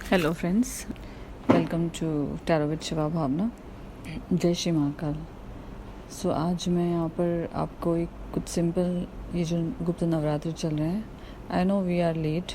Hello friends, welcome to tarot with Shiva Bhavana. जय श्री महाकाल। सो आज मैं यहाँ पर आपको एक कुछ सिंपल, ये जो गुप्त नवरात्रि चल रहे हैं, I know we are late,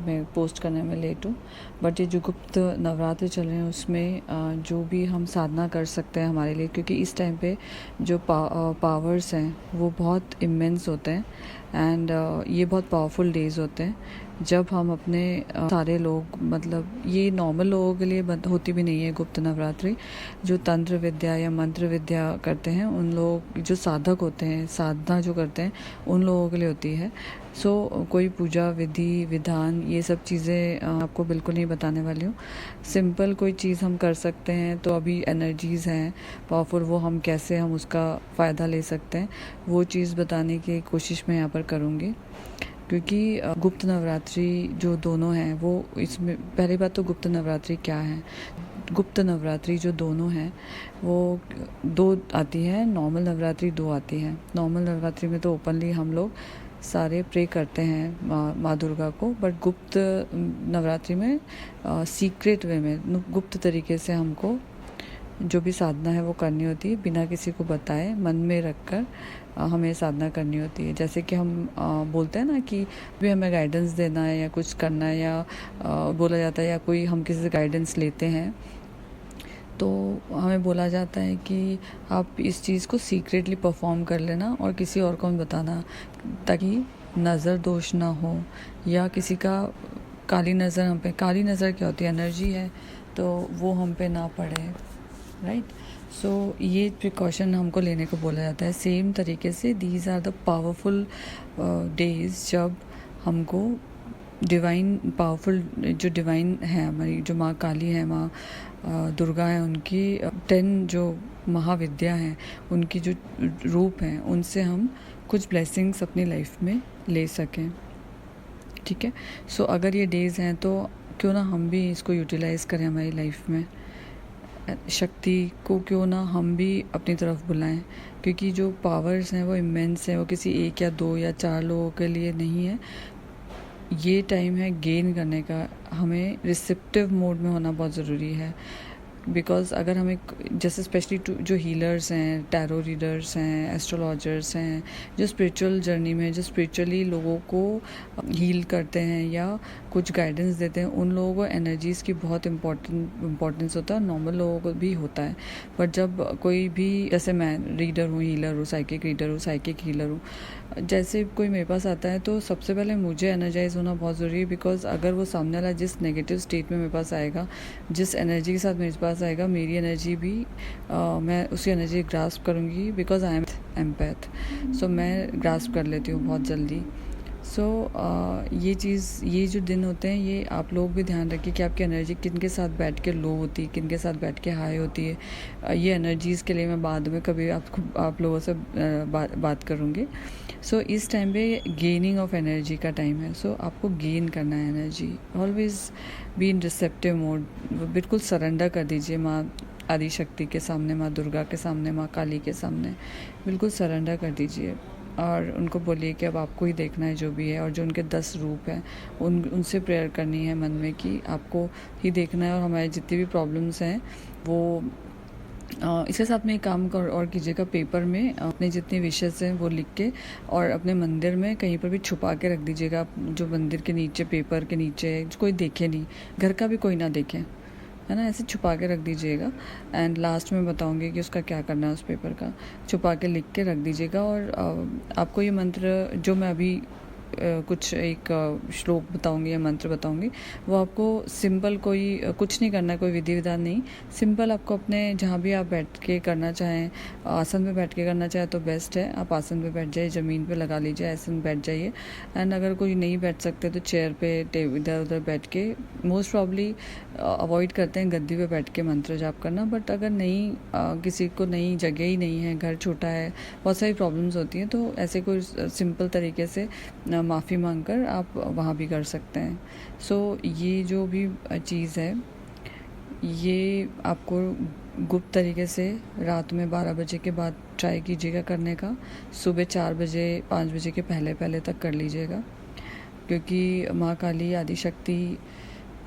मैं पोस्ट करने में लेट हूँ, बट ये जो गुप्त नवरात्रि चल रहे हैं उसमें जो भी हम साधना कर सकते हैं हमारे लिए, क्योंकि इस टाइम पे जो पावर्स हैं वो बहुत इमेंस होते हैं एंड ये बहुत पावरफुल डेज़ होते हैं जब हम अपने सारे लोग, मतलब ये नॉर्मल लोगों के लिए होती भी नहीं है गुप्त नवरात्रि। जो तंत्र विद्या या मंत्र विद्या करते हैं उन लोग, जो साधक होते हैं, साधना जो करते हैं, उन लोगों के लिए होती है। सो कोई पूजा विधि विधान ये सब चीज़ें आपको बिल्कुल नहीं बताने वाली हूँ। सिंपल कोई चीज़ हम कर सकते हैं, तो अभी एनर्जीज़ हैं पावरफुल, वो हम कैसे हम उसका फ़ायदा ले सकते हैं वो चीज़ बताने की कोशिश मैं यहाँ पर करूँगी। क्योंकि गुप्त नवरात्रि जो दोनों हैं वो, इसमें पहली बात तो गुप्त नवरात्रि क्या है। गुप्त नवरात्रि जो दोनों हैं वो दो आती है, नॉर्मल नवरात्रि दो आती है। नॉर्मल नवरात्रि में तो ओपनली हम लोग सारे प्रे करते हैं माँ दुर्गा को, बट गुप्त नवरात्रि में सीक्रेट वे में, गुप्त तरीके से हमको जो भी साधना है वो करनी होती है, बिना किसी को बताए, मन में रखकर हमें साधना करनी होती है। जैसे कि हम बोलते हैं ना कि भी हमें गाइडेंस देना है या कुछ करना है, या बोला जाता है, या कोई हम किसी से गाइडेंस लेते हैं तो हमें बोला जाता है कि आप इस चीज़ को सीक्रेटली परफॉर्म कर लेना और किसी और को मत बताना, ताकि नज़र दोष ना हो या किसी का काली नज़र हम पे, काली नज़र क्या होती है, एनर्जी है, तो वो हम पे ना पड़े, राइट। सो ये प्रिकॉशन हमको लेने को बोला जाता है। सेम तरीके से these are the powerful days जब हमको डिवाइन, पावरफुल जो डिवाइन है हमारी, जो माँ काली है, माँ दुर्गा है, उनकी 10 जो महाविद्या हैं, उनकी जो रूप हैं, उनसे हम कुछ ब्लेसिंग्स अपनी लाइफ में ले सकें, ठीक है। सो अगर ये डेज़ हैं तो क्यों ना हम भी इसको यूटिलाइज़ करें हमारी लाइफ में, शक्ति को क्यों ना हम भी अपनी तरफ बुलाएं, क्योंकि जो पावर्स हैं वो इमेंस हैं, वो किसी एक या दो या चार लोगों के लिए नहीं है। ये टाइम है गेन करने का, हमें रिसेप्टिव मोड में होना बहुत ज़रूरी है। बिकॉज़ अगर हमें, जैसे स्पेशली जो हीलर्स हैं, टैरो रीडर्स हैं, एस्ट्रोलॉजर्स हैं, जो स्पिरिचुअल जर्नी में, जो स्पिरिचुअली लोगों को हील करते हैं या कुछ गाइडेंस देते हैं, उन लोगों को एनर्जीज़ की बहुत इम्पोर्टेंस होता है, नॉर्मल लोगों को भी होता है। बट जब कोई भी, जैसे मैं रीडर हूँ, हीलर हूँ, साइकिक रीडर हूँ, साइकिक हीलर हूँ, जैसे कोई मेरे पास आता है तो सबसे पहले मुझे एनर्जाइज होना बहुत ज़रूरी है। बिकॉज़ अगर वो सामने वाला जिस नेगेटिव स्टेट में मेरे पास आएगा, जिस एनर्जी के साथ मेरे पास आएगा, मेरी एनर्जी भी मैं उसी एनर्जी ग्रास्प करूँगी, बिकॉज आई एम एम्पैथ। सो मैं ग्रास्प कर लेती हूँ बहुत जल्दी। सो ये चीज़, ये जो दिन होते हैं, ये आप लोग भी ध्यान रखिए कि आपकी एनर्जी किन के साथ बैठ के लो होती है, किन के साथ बैठ के हाई होती है। ये एनर्जीज़ के लिए मैं बाद में कभी आप लोगों से बात करूँगी। सो इस टाइम पे गेनिंग ऑफ एनर्जी का टाइम है। सो आपको गेन करना है energy, always be in receptive mode. बिल्कुल सरेंडर कर दीजिए माँ आदि शक्ति के सामने, माँ दुर्गा के सामने, माँ काली के सामने, बिल्कुल सरेंडर कर दीजिए और उनको बोलिए कि अब आपको ही देखना है जो भी है, और जो उनके 10 रूप हैं उनसे प्रेयर करनी है मन में कि आपको ही देखना है, और हमारे जितनी भी प्रॉब्लम्स हैं वो इसके साथ में एक काम और कीजिएगा, पेपर में अपने जितने विशेष हैं वो लिख के और अपने मंदिर में कहीं पर भी छुपा के रख दीजिएगा, जो मंदिर के नीचे, पेपर के नीचे, कोई देखे नहीं, घर का भी कोई ना देखे, है ना, ऐसे छुपा के रख दीजिएगा। एंड लास्ट में बताऊंगी कि उसका क्या करना है, उस पेपर का छुपा के लिख के रख दीजिएगा। और आपको ये मंत्र जो मैं अभी कुछ एक श्लोक बताऊंगी या मंत्र बताऊंगी, वो आपको सिंपल, कोई कुछ नहीं करना है, कोई विधि विधान नहीं, सिंपल आपको अपने जहाँ भी आप बैठ के करना चाहें, आसन पे बैठ के करना चाहे तो बेस्ट है, आप आसन पे बैठ जाइए, ज़मीन पे लगा लीजिए, आसन बैठ जाइए। एंड अगर कोई नहीं बैठ सकते तो चेयर पे, इधर उधर बैठ के, मोस्ट प्रॉब्ली अवॉइड करते हैं गद्दी पे बैठ के मंत्र जाप करना। बट अगर नहीं, किसी को नहीं, जगह ही नहीं है, घर छोटा है, बहुत सारी प्रॉब्लम्स होती हैं, तो ऐसे कोई सिंपल तरीके से माफ़ी मांगकर आप वहाँ भी कर सकते हैं। सो ये जो भी चीज़ है, ये आपको गुप्त तरीके से रात में 12 बजे के बाद ट्राई कीजिएगा करने का, सुबह 4 बजे 5 बजे के पहले पहले तक कर लीजिएगा, क्योंकि माँ काली आदि शक्ति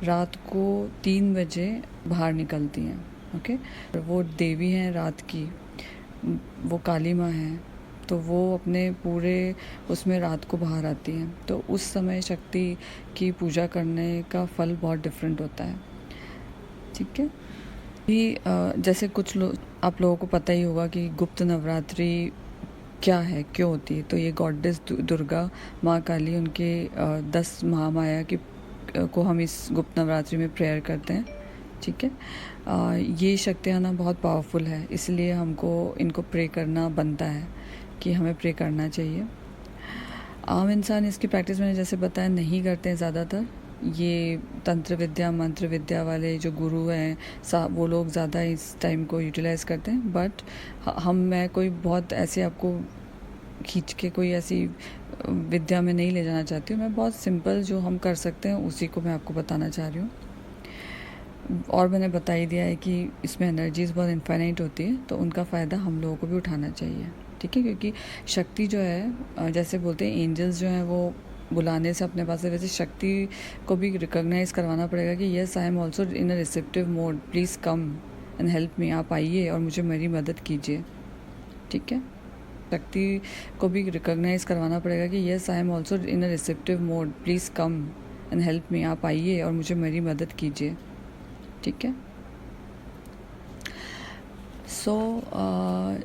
रात को 3 बजे बाहर निकलती हैं। ओके, वो देवी हैं रात की, वो काली माँ हैं, तो वो अपने पूरे उसमें रात को बाहर आती हैं। तो उस समय शक्ति की पूजा करने का फल बहुत डिफरेंट होता है। ठीक है, भी जैसे कुछ लोग, आप लोगों को पता ही होगा कि गुप्त नवरात्रि क्या है, क्यों होती है। तो ये गॉडेस दुर्गा माँ काली, उनके 10 महामाया की को हम इस गुप्त नवरात्रि में प्रेयर करते हैं। ठीक है, ये शक्तियाँ ना बहुत पावरफुल है, इसलिए हमको इनको प्रे करना बनता है कि हमें प्रे करना चाहिए। आम इंसान इसकी प्रैक्टिस मैंने जैसे बताया नहीं करते हैं ज़्यादातर। ये तंत्र विद्या मंत्र विद्या वाले जो गुरु हैं वो लोग ज़्यादा इस टाइम को यूटिलाइज़ करते हैं। बट मैं कोई बहुत ऐसे आपको खींच के कोई ऐसी विद्या में नहीं ले जाना चाहती हूँ। मैं बहुत सिंपल जो हम कर सकते हैं उसी को मैं आपको बताना चाह रही हूँ। और मैंने बता ही दिया है कि इसमें एनर्जीज़ बहुत इनफाइनाइट होती है, तो उनका फ़ायदा हम लोगों को भी उठाना चाहिए। ठीक है, क्योंकि शक्ति जो है, जैसे बोलते हैं एंजल्स जो हैं वो बुलाने से अपने पास है, वैसे शक्ति को भी रिकॉग्नाइज करवाना पड़ेगा कि yes I am also in a receptive mode, please come and help me. आप आइए और मुझे मेरी मदद कीजिए। ठीक है, शक्ति को भी रिकॉग्नाइज करवाना पड़ेगा कि yes I am also in a receptive mode, please come and help me. आप आइए और मुझे मेरी मदद कीजिए। ठीक है, सो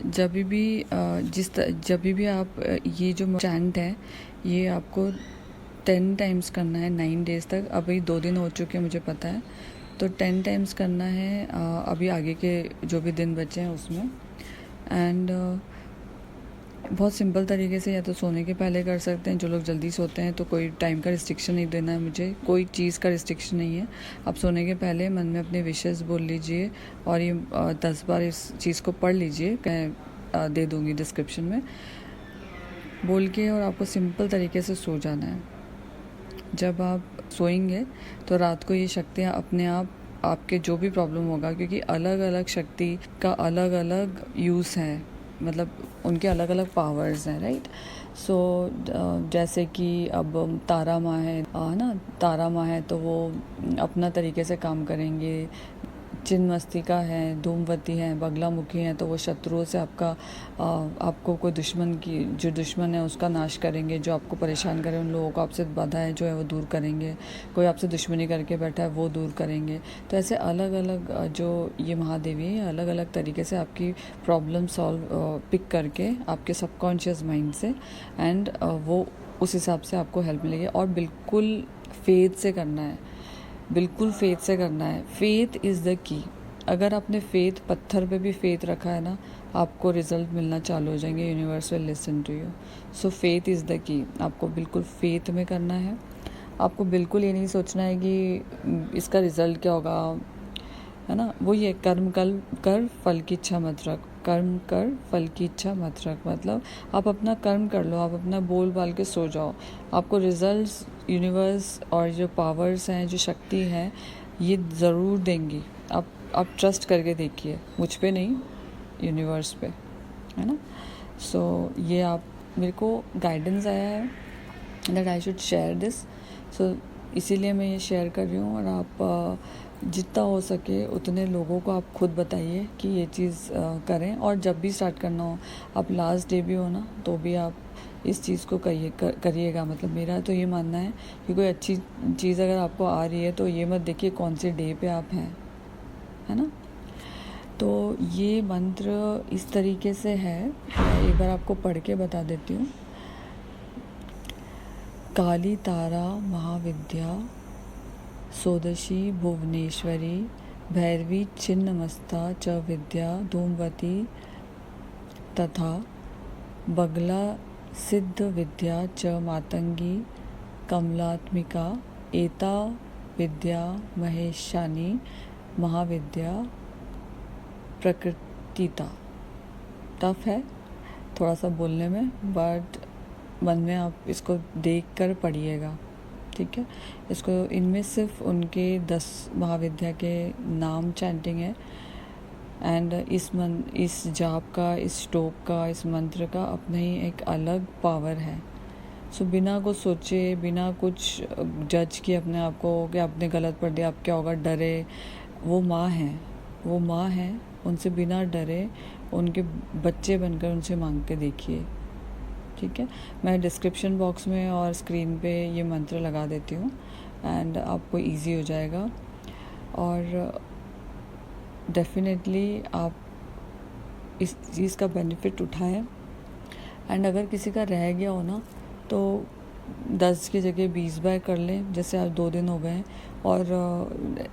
जब भी आप ये जो चैंट है ये आपको 10 टाइम्स करना है 9 डेज़ तक। अभी 2 दिन हो चुके हैं मुझे पता है, तो 10 टाइम्स करना है अभी आगे के जो भी दिन बचे हैं उसमें। एंड बहुत सिंपल तरीके से या तो सोने के पहले कर सकते हैं। जो लोग जल्दी सोते हैं तो कोई टाइम का रिस्ट्रिक्शन नहीं देना है मुझे, कोई चीज़ का रिस्ट्रिक्शन नहीं है। आप सोने के पहले मन में अपने विशेस बोल लीजिए और ये 10 बार इस चीज़ को पढ़ लीजिए, मैं दे दूँगी डिस्क्रिप्शन में, बोल के, और आपको सिंपल तरीके से सो जाना है। जब आप सोएंगे तो रात को ये शक्तियाँ अपने आप आपके जो भी प्रॉब्लम होगा, क्योंकि अलग अलग शक्ति का अलग अलग यूज़ है, मतलब उनके अलग अलग पावर्स हैं, राइट। सो जैसे कि अब तारा माँ है ना, तारा माँ है तो वो अपना तरीके से काम करेंगे। चिन्मस्तिका है, धूमवती हैं, बगलामुखी हैं, तो वो शत्रुओं से आपको कोई दुश्मन की जो दुश्मन है उसका नाश करेंगे। जो आपको परेशान करे उन लोगों को, आपसे बाधा है जो है वो दूर करेंगे। कोई आपसे दुश्मनी करके बैठा है वो दूर करेंगे। तो ऐसे अलग अलग जो ये महादेवी है अलग अलग तरीके से आपकी प्रॉब्लम सॉल्व पिक करके आपके सबकॉन्शियस माइंड से, एंड वो उस हिसाब से आपको हेल्प मिलेगी। और बिल्कुल फेथ से करना है, बिल्कुल फेथ से करना है। फेथ इज़ द की। अगर आपने फेथ, पत्थर पे भी फेथ रखा है ना, आपको रिजल्ट मिलना चालू हो जाएंगे। Universe will listen to you. So faith is the key. आपको बिल्कुल फेथ में करना है। आपको बिल्कुल ये नहीं सोचना है कि इसका रिजल्ट क्या होगा, है ना। वो ये कर्म कर फल की इच्छा मत रख, कर्म कर फल की इच्छा मत रख। मतलब आप अपना कर्म कर लो, आप अपना बोल बाल के सो जाओ, आपको रिजल्ट्स यूनिवर्स और जो पावर्स हैं, जो शक्ति है, ये ज़रूर देंगी। आप ट्रस्ट करके देखिए, मुझ पे नहीं, यूनिवर्स पे, है ना। सो ये आप, मेरे को गाइडेंस आया है that I should share this, so इसीलिए मैं ये शेयर कर रही हूँ। और आप जितना हो सके उतने लोगों को आप खुद बताइए कि ये चीज़ करें। और जब भी स्टार्ट करना हो, आप लास्ट डे भी हो ना तो भी आप इस चीज़ को करिएगा। मतलब मेरा तो ये मानना है कि कोई अच्छी चीज़ अगर आपको आ रही है तो ये मत देखिए कौन से डे पे आप हैं, है ना। तो ये मंत्र इस तरीके से है, मैं एक बार आपको पढ़ के बता देती हूँ। काली तारा महाविद्या सोदशी भुवनेश्वरी भैरवी छिन्नमस्ता च विद्या धूमवती तथा बगला सिद्ध विद्या च मातंगी कमलात्मिका एता विद्या महेशानी महाविद्या प्रकृतिता। टफ है थोड़ा सा बोलने में, बट मन में आप इसको देख कर पढ़िएगा, ठीक है। इसको, इनमें सिर्फ उनके 10 महाविद्या के नाम चैंटिंग है। एंड इस जाप का, इस श्लोक का, इस मंत्र का अपना ही एक अलग पावर है। सो बिना कुछ सोचे, बिना कुछ जज किए अपने आप को कि आपने गलत पढ़ दिया, अब क्या होगा, डरे। वो माँ है, उनसे बिना डरे उनके बच्चे बनकर उनसे मांग के देखिए, ठीक है। मैं डिस्क्रिप्शन बॉक्स में और स्क्रीन पे ये मंत्र लगा देती हूँ एंड आपको इजी हो जाएगा। और डेफिनेटली आप इस चीज़ का बेनिफिट उठाएं। एंड अगर किसी का रह गया हो ना, तो 10 की जगह 20 बार कर लें। जैसे आज 2 दिन हो गए हैं और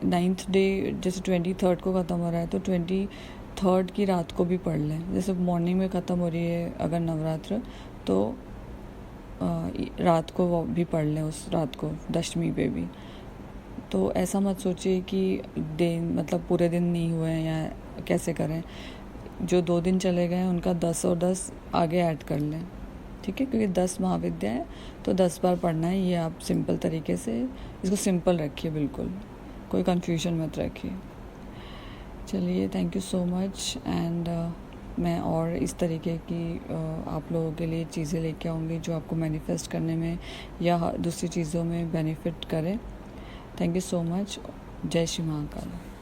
9th डे जैसे 23rd को ख़त्म हो रहा है, तो 23rd की रात को भी पढ़ लें। जैसे मॉर्निंग में ख़त्म हो रही है अगर नवरात्र, तो रात को वो भी पढ़ लें, उस रात को दशमी पे भी। तो ऐसा मत सोचिए कि दिन मतलब पूरे दिन नहीं हुए हैं या कैसे करें। जो 2 दिन चले गए हैं उनका 10 और 10 आगे ऐड कर लें, ठीक है, क्योंकि 10 महाविद्या है तो 10 बार पढ़ना है। ये आप सिंपल तरीके से इसको सिंपल रखिए, बिल्कुल कोई कंफ्यूजन मत रखिए। चलिए, thank you so much. And मैं और इस तरीके की आप लोगों के लिए चीज़ें लेके आऊँगी जो आपको मैनिफेस्ट करने में या दूसरी चीज़ों में बेनिफिट करें। Thank you so much. जय श्री महाकाल।